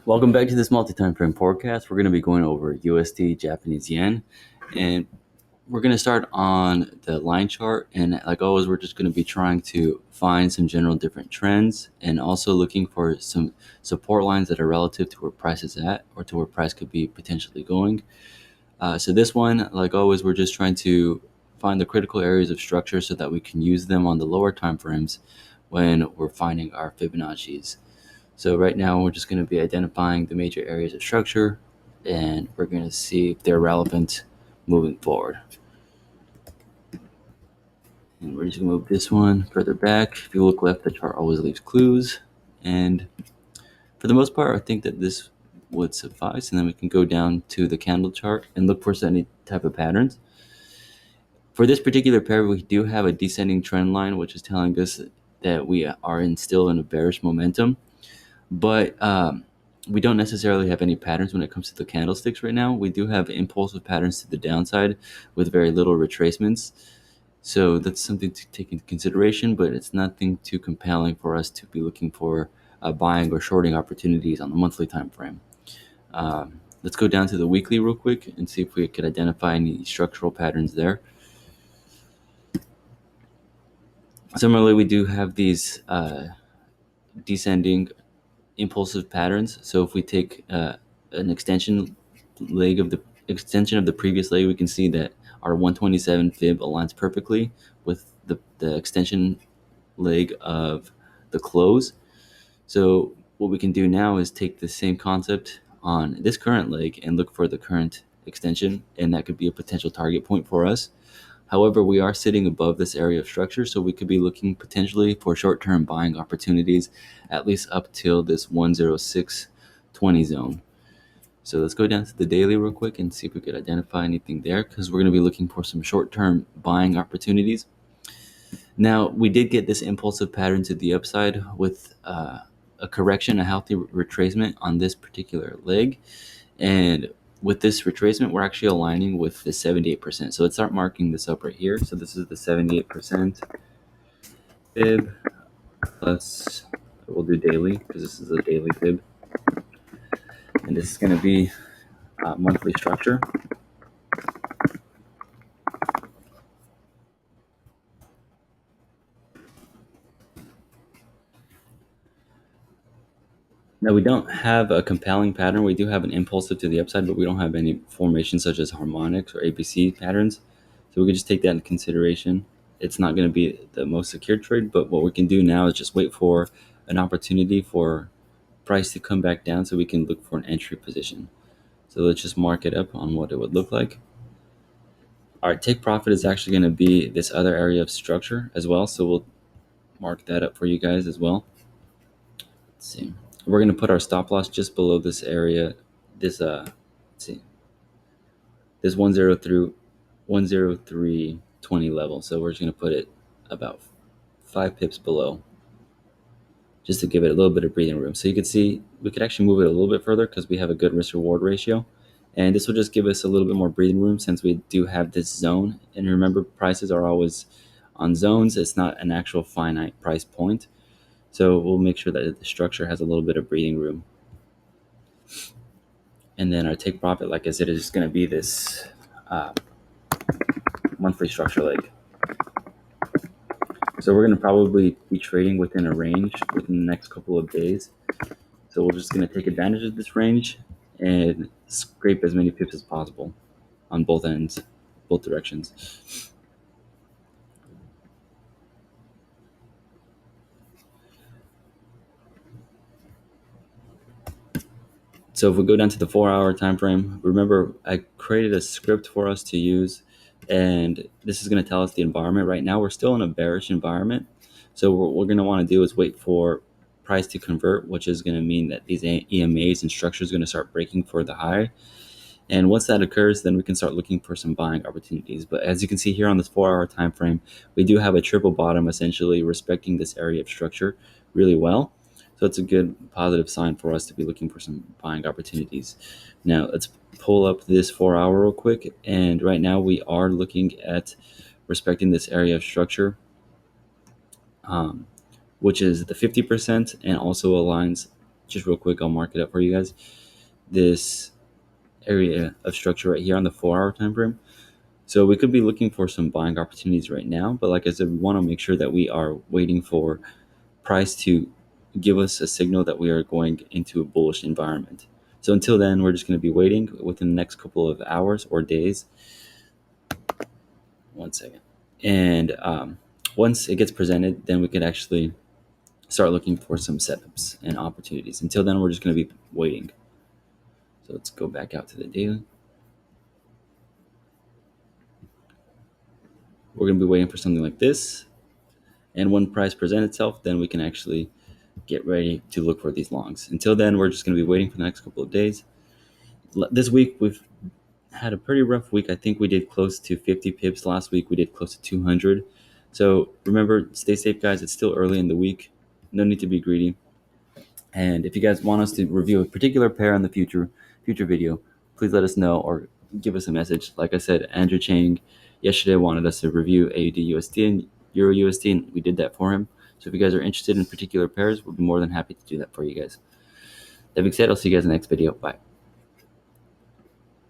Welcome back to this multi-time frame forecast. We're going to be going over USD Japanese yen, and we're going to start on the line chart. And like always, we're just going to be trying to find some general different trends and also looking for some support lines that are relative to where price is at or to where price could be potentially going. So this one, like always, we're just trying to find the critical areas of structure so that we can use them on the lower time frames when we're finding our Fibonacci's. So right now we're just going to be identifying the major areas of structure, and we're going to see if they're relevant moving forward. And we're just going to move this one further back. If you look left, the chart always leaves clues. And for the most part, I think that this would suffice. And then we can go down to the candle chart and look for any type of patterns. For this particular pair, we do have a descending trend line, which is telling us that we are still in a bearish momentum. But we don't necessarily have any patterns when it comes to the candlesticks right now. We do have impulsive patterns to the downside with very little retracements. So that's something to take into consideration, but it's nothing too compelling for us to be looking for buying or shorting opportunities on the monthly time frame. Let's go down to the weekly real quick and see if we could identify any structural patterns there. Similarly, we do have these descending impulsive patterns. So if we take an extension of the previous leg, we can see that our 127 fib aligns perfectly with the extension leg of the close. So what we can do now is take the same concept on this current leg and look for the current extension, and that could be a potential target point for us. However, we are sitting above this area of structure, so we could be looking potentially for short-term buying opportunities, at least up till this 106.20 zone. So let's go down to the daily real quick and see if we could identify anything there, because we're going to be looking for some short-term buying opportunities. Now, we did get this impulsive pattern to the upside with a correction, a healthy retracement on this particular leg. And with this retracement, we're actually aligning with the 78%. So let's start marking this up right here. So this is the 78% fib plus, we'll do daily because this is a daily fib. And this is going to be monthly structure. Now, we don't have a compelling pattern. We do have an impulsive to the upside, but we don't have any formations such as harmonics or ABC patterns. So we could just take that into consideration. It's not going to be the most secure trade, but what we can do now is just wait for an opportunity for price to come back down so we can look for an entry position. So let's just mark it up on what it would look like. Our take profit is actually going to be this other area of structure as well. So we'll mark that up for you guys as well. Let's see. We're going to put our stop loss just below this area. This let's see. This 103.20 level. So we're just going to put it about 5 pips below, just to give it a little bit of breathing room. So you can see we could actually move it a little bit further because we have a good risk reward ratio. And this will just give us a little bit more breathing room since we do have this zone. And remember, prices are always on zones. It's not an actual finite price point. So we'll make sure that the structure has a little bit of breathing room. And then our take profit, like I said, is just going to be this monthly structure leg. So we're going to probably be trading within a range within the next couple of days. So we're just going to take advantage of this range and scrape as many pips as possible on both ends, both directions. So if we go down to the 4-hour time frame, remember I created a script for us to use, and this is going to tell us the environment. Right now we're still in a bearish environment. So what we're going to want to do is wait for price to convert, which is going to mean that these EMAs and structures are going to start breaking for the high. And once that occurs, then we can start looking for some buying opportunities. But as you can see here on this 4-hour time frame, we do have a triple bottom, essentially respecting this area of structure really well. So it's a good positive sign for us to be looking for some buying opportunities. Now let's pull up this 4-hour real quick. And right now we are looking at respecting this area of structure, which is the 50% and also aligns just real quick, I'll mark it up for you guys. This area of structure right here on the 4-hour time frame. So we could be looking for some buying opportunities right now, but like I said, we want to make sure that we are waiting for price to give us a signal that we are going into a bullish environment. So until then, we're just going to be waiting within the next couple of hours or days. One second. And once it gets presented, then we could actually start looking for some setups and opportunities. Until then, we're just going to be waiting. So let's go back out to the daily. We're going to be waiting for something like this. And when price presents itself, then we can actually get ready to look for these longs. Until then, we're just going to be waiting for the next couple of days. This week, we've had a pretty rough week. I think we did close to 50 pips last week. We did close to 200. So remember, stay safe, guys. It's still early in the week. No need to be greedy. And if you guys want us to review a particular pair in the future video, please let us know or give us a message. Like I said, Andrew Chang yesterday wanted us to review AUD USD and Euro USD, and we did that for him. So if you guys are interested in particular pairs, we'll be more than happy to do that for you guys. That being said, I'll see you guys in the next video. Bye.